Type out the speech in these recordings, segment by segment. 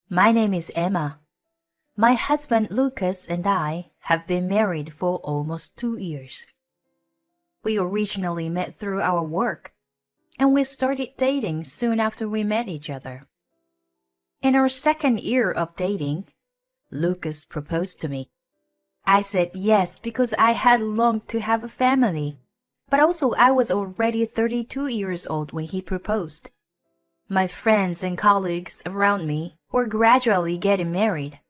My name is Emma. My husband Lucas and I have been married for almost 2 years. We originally met through our work, and we started dating soon after we met each other. In our second year of dating, Lucas proposed to me. I said yes because I had longed to have a family, but also I was already 32 years old when he proposed. My friends and colleagues around me were gradually getting married,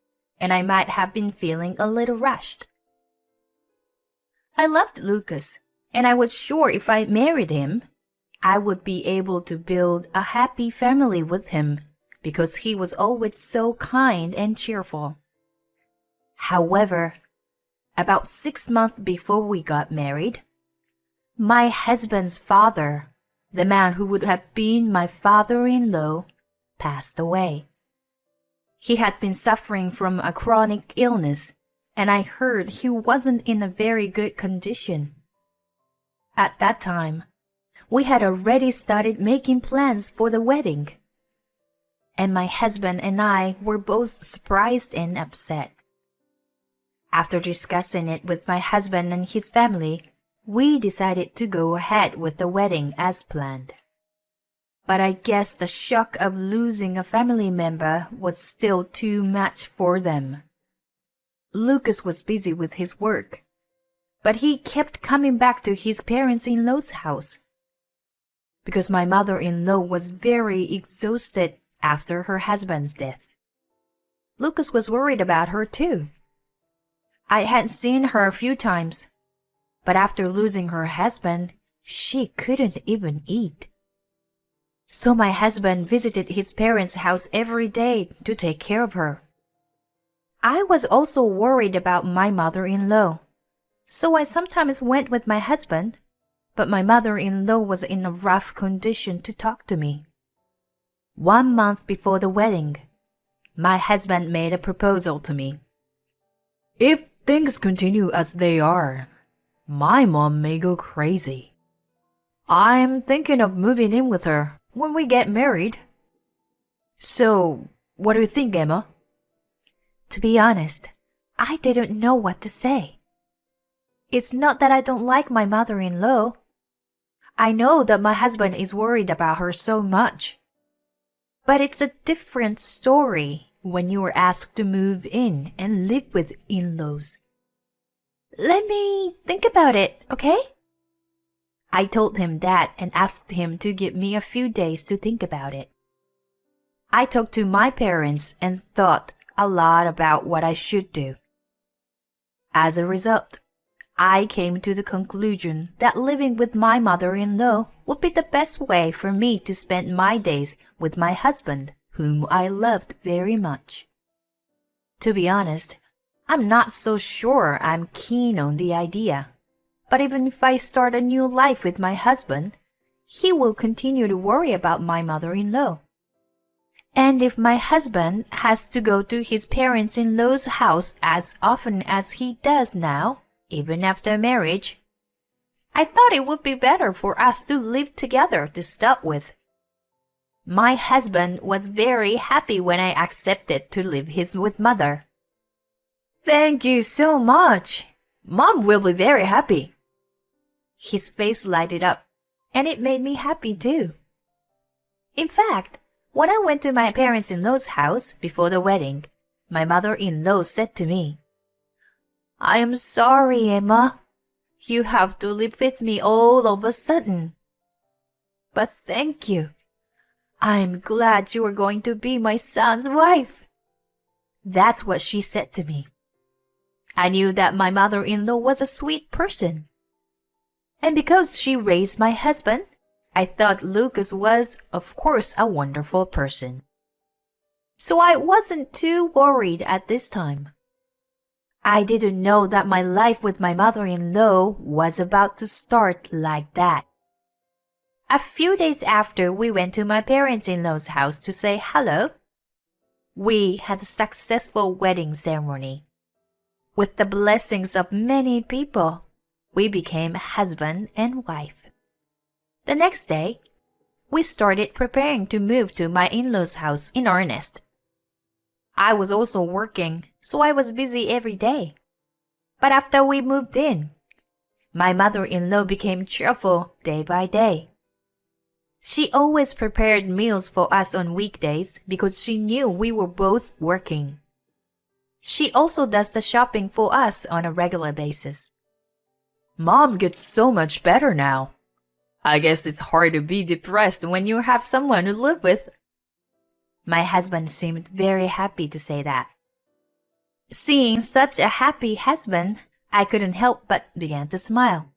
and I might have been feeling a little rushed. I loved Lucas, and I was sure if I married him, I would be able to build a happy family with him because he was always so kind and cheerful. However, about 6 months before we got married, my husband's father, the man who would have been my father-in-law, passed away. He had been suffering from a chronic illness, and I heard he wasn't in a very good condition. At that time, we had already started making plans for the wedding, and my husband and I were both surprised and upset. After discussing it with my husband and his family, we decided to go ahead with the wedding as planned. But I guess the shock of losing a family member was still too much for them. Lucas was busy with his work, but he kept coming back to his parents-in-law's house because my mother-in-law was very exhausted after her husband's death. Lucas was worried about her too. I had seen her a few times, but after losing her husband, she couldn't even eat. So my husband visited his parents' house every day to take care of her. I was also worried about my mother-in-law, so I sometimes went with my husband, but my mother-in-law was in a rough condition to talk to me. 1 month before the wedding, my husband made a proposal to me. If things continue as they are, my mom may go crazy. I'm thinking of moving in with her when we get married. So, what do you think, Emma? To be honest, I didn't know what to say. It's not that I don't like my mother-in-law. I know that my husband is worried about her so much. But it's a different story when you are asked to move in and live with in-laws. Let me think about it, okay? I told him that and asked him to give me a few days to think about it. I talked to my parents and thought a lot about what I should do. As a result, I came to the conclusion that living with my mother-in-law would be the best way for me to spend my days with my husband, whom I loved very much. To be honest, I'm not so sure I'm keen on the idea. But even if I start a new life with my husband, he will continue to worry about my mother-in-law. And if my husband has to go to his parents-in-law's house as often as he does now, even after marriage, I thought it would be better for us to live together to start with. My husband was very happy when I accepted to live with mother. Thank you so much. Mom will be very happy. His face lighted up, and it made me happy too. In fact, when I went to my parents-in-law's house before the wedding, my mother-in-law said to me, I am sorry, Emma. You have to live with me all of a sudden. But thank you. I'm glad you are going to be my son's wife. That's what she said to me. I knew that my mother-in-law was a sweet person. And because she raised my husband, I thought Lucas was, of course, a wonderful person. So I wasn't too worried at this time. I didn't know that my life with my mother-in-law was about to start like that. A few days after we went to my parents-in-law's house to say hello, we had a successful wedding ceremony. With the blessings of many people, we became husband and wife. The next day, we started preparing to move to my in-laws' house in earnest. I was also working, so I was busy every day. But after we moved in, my mother-in-law became cheerful day by day. She always prepared meals for us on weekdays because she knew we were both working. She also does the shopping for us on a regular basis. Mom gets so much better now. I guess it's hard to be depressed when you have someone to live with. My husband seemed very happy to say that. Seeing such a happy husband, I couldn't help but began to smile.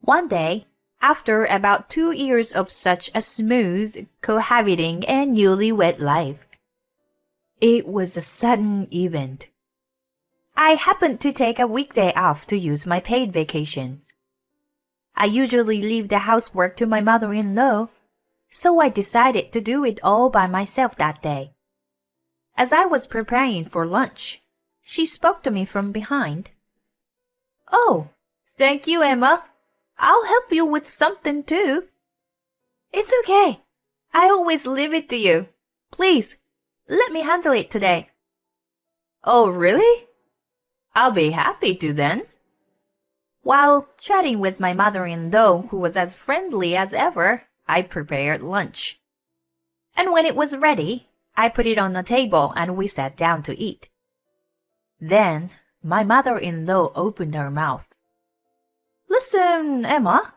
One day, after about 2 years of such a smooth, cohabiting and newlywed life, it was a sudden event. I happened to take a weekday off to use my paid vacation. I usually leave the housework to my mother-in-law, so I decided to do it all by myself that day. As I was preparing for lunch, she spoke to me from behind. "Oh, thank you, Emma. I'll help you with something too." "It's okay. I always leave it to you. Please, let me handle it today." "Oh, really? I'll be happy to then." While chatting with my mother-in-law, who was as friendly as ever, I prepared lunch. And when it was ready, I put it on the table and we sat down to eat. Then my mother-in-law opened her mouth. "Listen, Emma,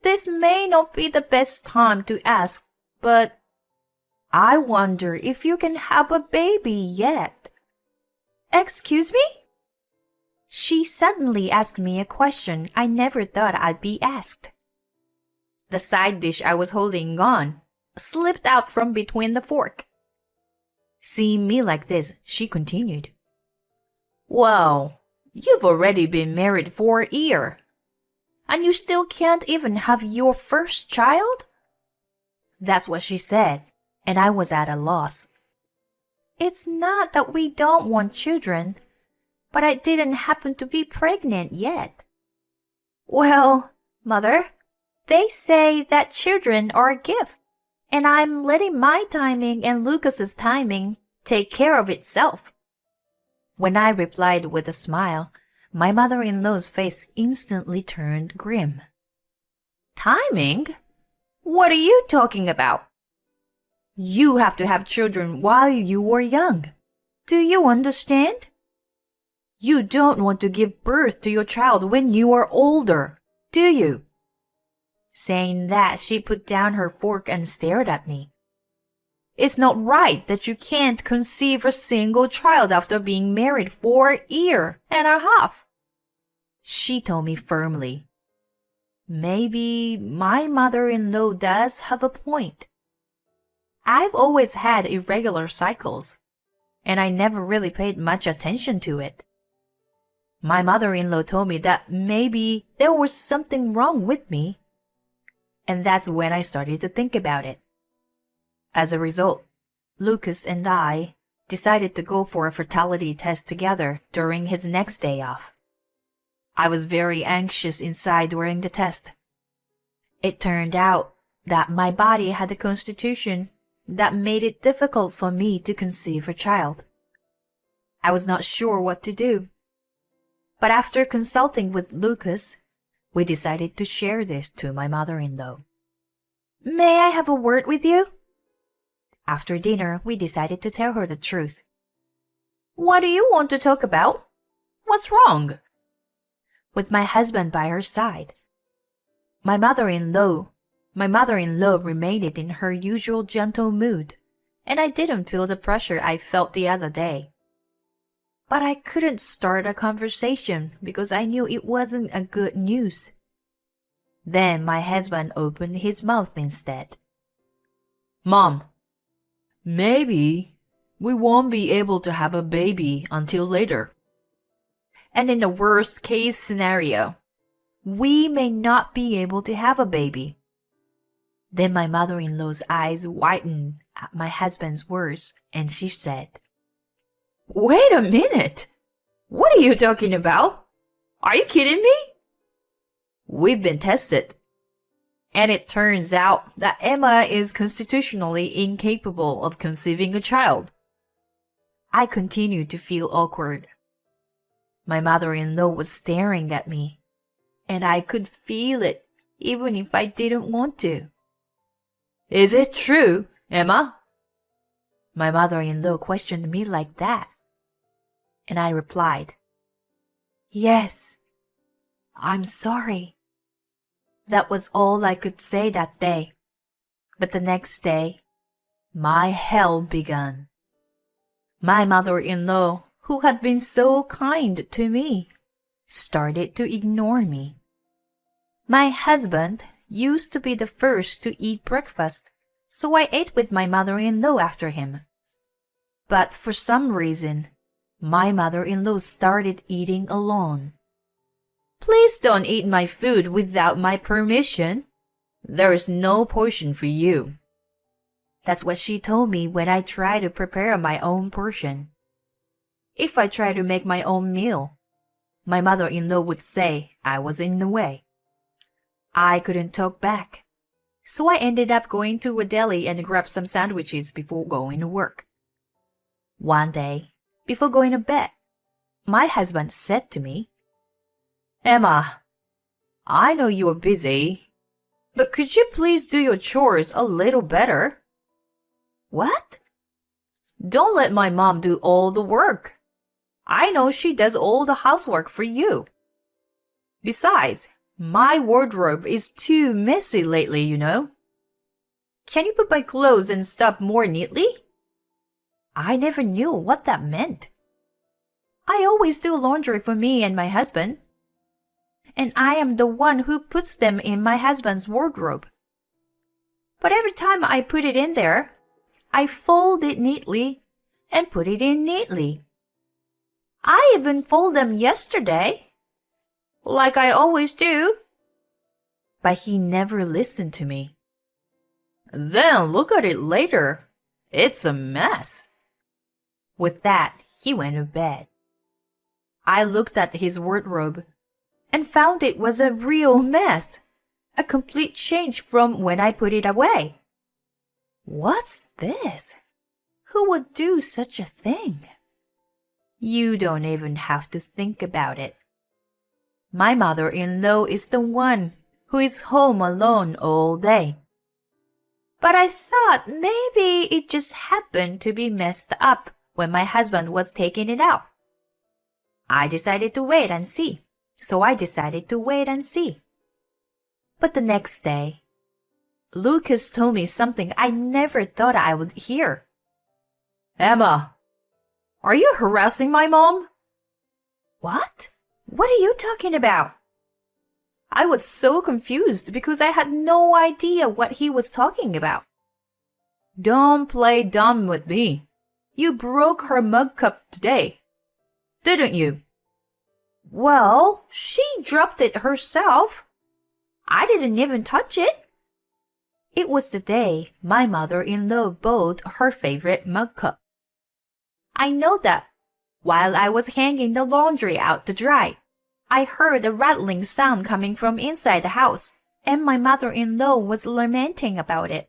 this may not be the best time to ask, but I wonder if you can have a baby yet." "Excuse me?" She suddenly asked me a question I never thought I'd be asked. The side dish I was holding on slipped out from between the fork. Seeing me like this, she continued. "Well, you've already been married for a year, and you still can't even have your first child?" That's what she said, and I was at a loss. "It's not that we don't want children, but I didn't happen to be pregnant yet." "Well, Mother, they say that children are a gift, and I'm letting my timing and Lucas's timing take care of itself." When I replied with a smile, my mother-in-law's face instantly turned grim. "Timing? What are you talking about? You have to have children while you are young. Do you understand? You don't want to give birth to your child when you are older, do you?" Saying that, she put down her fork and stared at me. "It's not right that you can't conceive a single child after being married for a year and a half," she told me firmly. Maybe my mother-in-law does have a point. I've always had irregular cycles, and I never really paid much attention to it. My mother-in-law told me that maybe there was something wrong with me, and that's when I started to think about it. As a result, Lucas and I decided to go for a fertility test together during his next day off. I was very anxious inside during the test. It turned out that my body had a constitution that made it difficult for me to conceive a child. I was not sure what to do. But after consulting with Lucas, we decided to share this to my mother-in-law. "May I have a word with you?" After dinner, we decided to tell her the truth. "What do you want to talk about? What's wrong?" With my husband by her side, my mother-in-law remained in her usual gentle mood, and I didn't feel the pressure I felt the other day. But I couldn't start a conversation because I knew it wasn't a good news. Then my husband opened his mouth instead. "Mom, maybe we won't be able to have a baby until later. And in the worst case scenario, we may not be able to have a baby." Then my mother-in-law's eyes widened at my husband's words, and she said, "Wait a minute! What are you talking about? Are you kidding me?" "We've been tested, and it turns out that Emma is constitutionally incapable of conceiving a child." I continued to feel awkward. My mother-in-law was staring at me, and I could feel it, even if I didn't want to. "Is it true, Emma?" My mother-in-law questioned me like that. And I replied, "Yes, I'm sorry." That was all I could say that day. But the next day, my hell began. My mother-in-law, who had been so kind to me, started to ignore me. My husband used to be the first to eat breakfast, so I ate with my mother-in-law after him. But for some reason, my mother-in-law started eating alone. "Please don't eat my food without my permission. There's no portion for you." That's what she told me when I tried to prepare my own portion. If I tried to make my own meal, my mother-in-law would say I was in the way. I couldn't talk back, so I ended up going to a deli and grabbed some sandwiches before going to work. One day, before going to bed, my husband said to me, "Emma, I know you are busy, but could you please do your chores a little better?" "What?" "Don't let my mom do all the work. I know she does all the housework for you. Besides, my wardrobe is too messy lately, you know. Can you put my clothes and stuff more neatly?" I never knew what that meant. I always do laundry for me and my husband, and I am the one who puts them in my husband's wardrobe. But every time I put it in there, I fold it neatly and put it in neatly. I even folded them yesterday, like I always do. But he never listened to me. "Then look at it later. It's a mess." With that, he went to bed. I looked at his wardrobe and found it was a real mess, a complete change from when I put it away. What's this? Who would do such a thing? You don't even have to think about it. My mother-in-law is the one who is home alone all day. But I thought maybe it just happened to be messed up when my husband was taking it out. I decided to wait and see. But the next day, Lucas told me something I never thought I would hear. "Emma, are you harassing my mom?" "What? What are you talking about?" I was so confused because I had no idea what he was talking about. "Don't play dumb with me. You broke her mug cup today, didn't you?" "Well, she dropped it herself. I didn't even touch it." It was the day my mother-in-law bought her favorite mug cup. I know that while I was hanging the laundry out to dry, I heard a rattling sound coming from inside the house, and my mother-in-law was lamenting about it.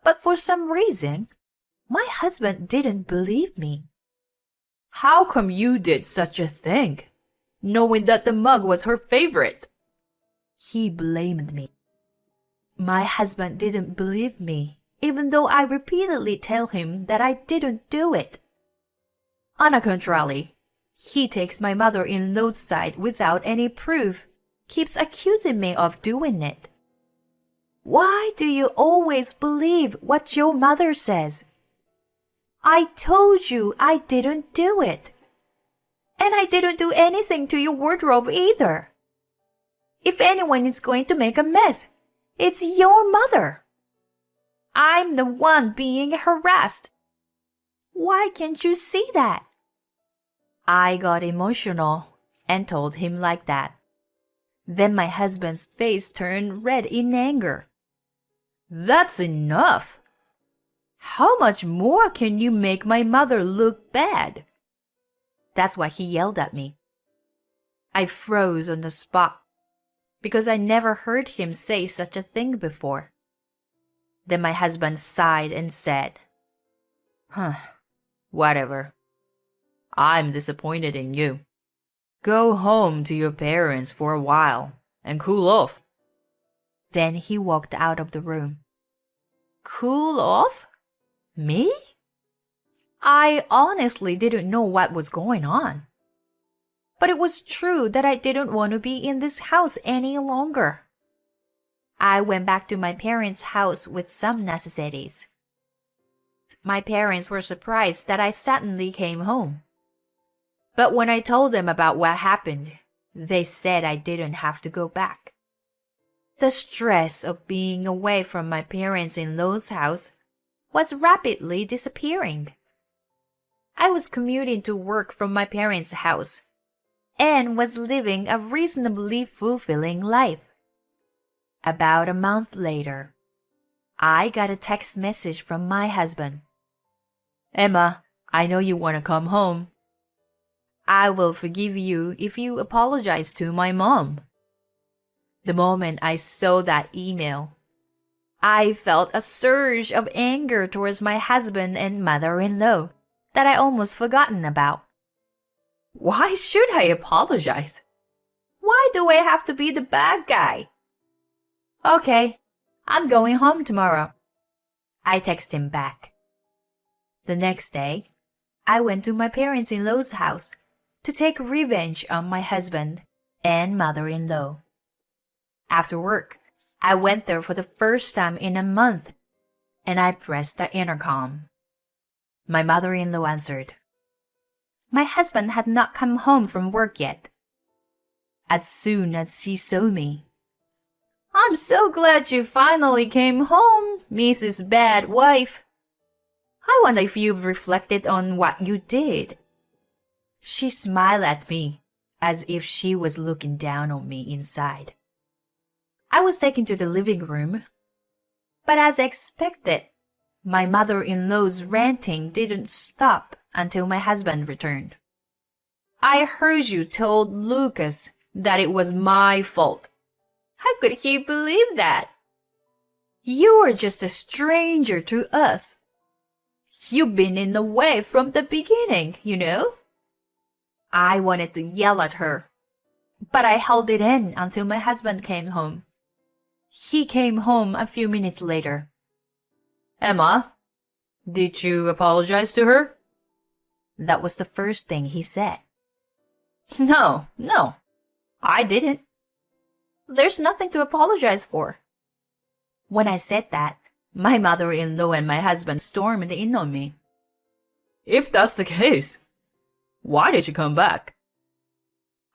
But for some reason, my husband didn't believe me. "How come you did such a thing, knowing that the mug was her favorite?" He blamed me. My husband didn't believe me, even though I repeatedly tell him that I didn't do it. On the contrary, he takes my mother-in-law's side without any proof, keeps accusing me of doing it. Why do you always believe what your mother says? I told you I didn't do it. And I didn't do anything to your wardrobe either. If anyone is going to make a mess, it's your mother. I'm the one being harassed. Why can't you see that? I got emotional and told him like that. Then my husband's face turned red in anger. That's enough. How much more can you make my mother look bad? That's why he yelled at me. I froze on the spot because I never heard him say such a thing before. Then my husband sighed and said, Whatever. I'm disappointed in you. Go home to your parents for a while and cool off." Then he walked out of the room. Cool off? Me? I honestly didn't know what was going on. But it was true that I didn't want to be in this house any longer. I went back to my parents' house with some necessities. My parents were surprised that I suddenly came home. But when I told them about what happened, they said I didn't have to go back. The stress of being away from my parents-in-law's house was rapidly disappearing. I was commuting to work from my parents' house and was living a reasonably fulfilling life. About a month later, I got a text message from my husband. "Emma, I know you want to come home. I will forgive you if you apologize to my mom." The moment I saw that email, I felt a surge of anger towards my husband and mother-in-law that I almost forgotten about. Why should I apologize? Why do I have to be the bad guy? "Okay, I'm going home tomorrow," I texted him back. The next day, I went to my parents-in-law's house to take revenge on my husband and mother-in-law. After work, I went there for the first time in a month, and I pressed the intercom. My mother-in-law answered. My husband had not come home from work yet. As soon as she saw me, "I'm so glad you finally came home, Mrs. Bad Wife. I wonder if you've reflected on what you did." She smiled at me as if she was looking down on me inside. I was taken to the living room, but as expected, my mother-in-law's ranting didn't stop until my husband returned. "I heard you told Lucas that it was my fault. How could he believe that? You are just a stranger to us. You've been in the way from the beginning, you know." I wanted to yell at her, but I held it in until my husband came home. He came home a few minutes later. "Emma, did you apologize to her?" That was the first thing he said. No, I didn't. There's nothing to apologize for." When I said that, my mother-in-law and my husband stormed in on me. "If that's the case, why did you come back?"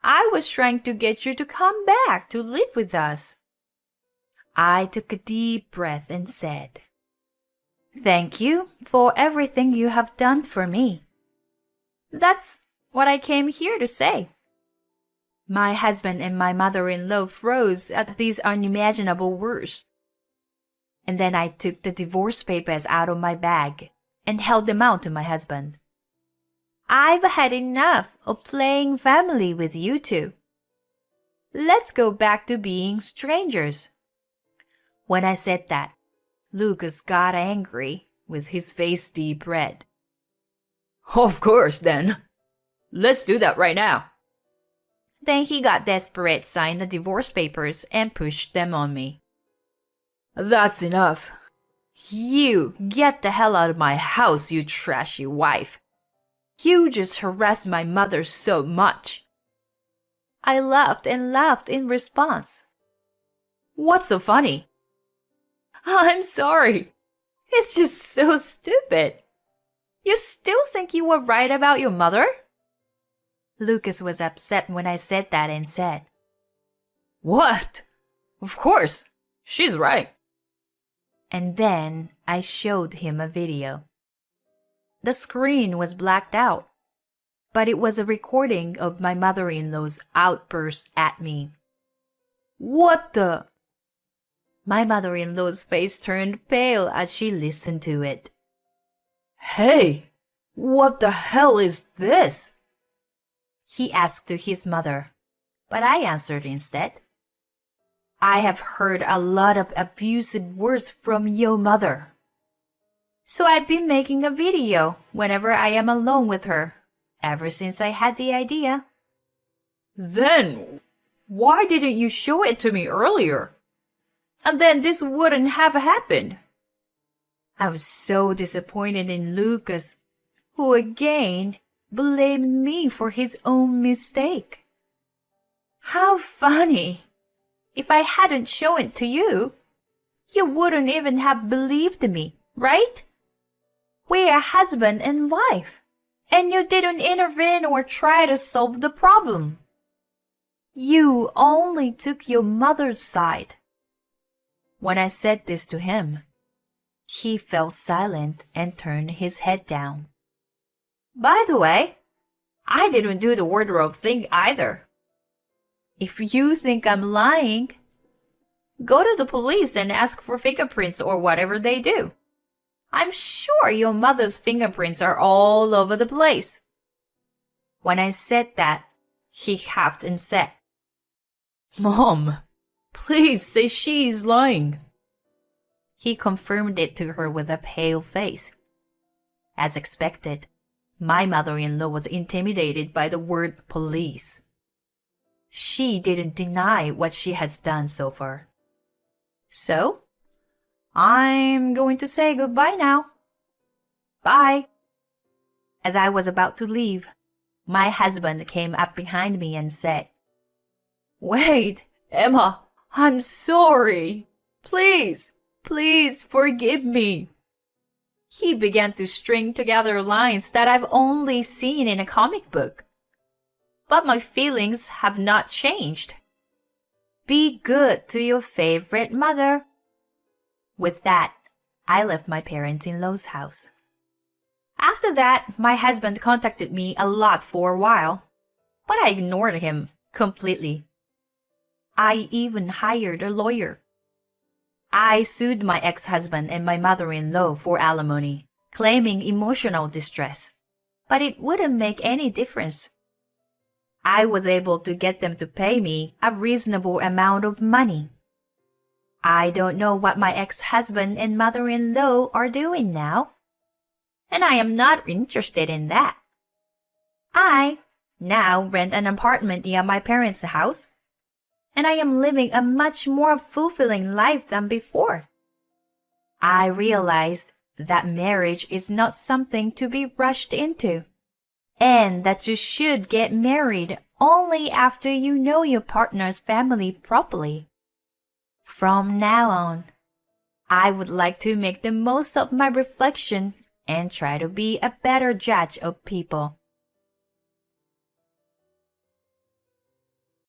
"I was trying to get you to come back to live with us." I took a deep breath and said, "Thank you for everything you have done for me. That's what I came here to say." My husband and my mother-in-law froze at these unimaginable words. And then I took the divorce papers out of my bag and held them out to my husband. "I've had enough of playing family with you two. Let's go back to being strangers." When I said that, Lucas got angry with his face deep red. "Of course, then. Let's do that right now." Then he got desperate, signed the divorce papers, and pushed them on me. "That's enough. You get the hell out of my house, you trashy wife. You just harassed my mother so much." I laughed and laughed in response. "What's so funny?" "I'm sorry. It's just so stupid. You still think you were right about your mother?" Lucas was upset when I said that and said, "What? Of course, she's right." And then I showed him a video. The screen was blacked out, but it was a recording of my mother-in-law's outburst at me. "What the?" My mother-in-law's face turned pale as she listened to it. "Hey, what the hell is this?" he asked to his mother, but I answered instead. "I have heard a lot of abusive words from your mother. So I've been making a video whenever I am alone with her, ever since I had the idea. Then, why didn't you show it to me earlier? And then this wouldn't have happened. I was so disappointed in Lucas, who again blamed me for his own mistake. How funny! If I hadn't shown it to you, you wouldn't even have believed me, right? We're husband and wife, and you didn't intervene or try to solve the problem. You only took your mother's side. When I said this to him, he fell silent and turned his head down. By the way, I didn't do the wardrobe thing either. If you think I'm lying, go to the police and ask for fingerprints or whatever they do. I'm sure your mother's fingerprints are all over the place. When I said that, he huffed and said, Mom, please say she's lying. He confirmed it to her with a pale face. As expected, my mother-in-law was intimidated by the word police. She didn't deny what she has done so far. So, I'm going to say goodbye now. Bye. As I was about to leave, my husband came up behind me and said, Wait, Emma, I'm sorry. Please forgive me. He began to string together lines that I've only seen in a comic book. But my feelings have not changed. Be good to your favorite mother. With that, I left my parents-in-law's house. After that, my husband contacted me a lot for a while, but I ignored him completely. I even hired a lawyer. I sued my ex-husband and my mother-in-law for alimony, claiming emotional distress, but it wouldn't make any difference. I was able to get them to pay me a reasonable amount of money. I don't know what my ex-husband and mother-in-law are doing now, and I am not interested in that. I now rent an apartment near my parents' house, and I am living a much more fulfilling life than before. I realized that marriage is not something to be rushed into, and that you should get married only after you know your partner's family properly. From now on, I would like to make the most of my reflection and try to be a better judge of people.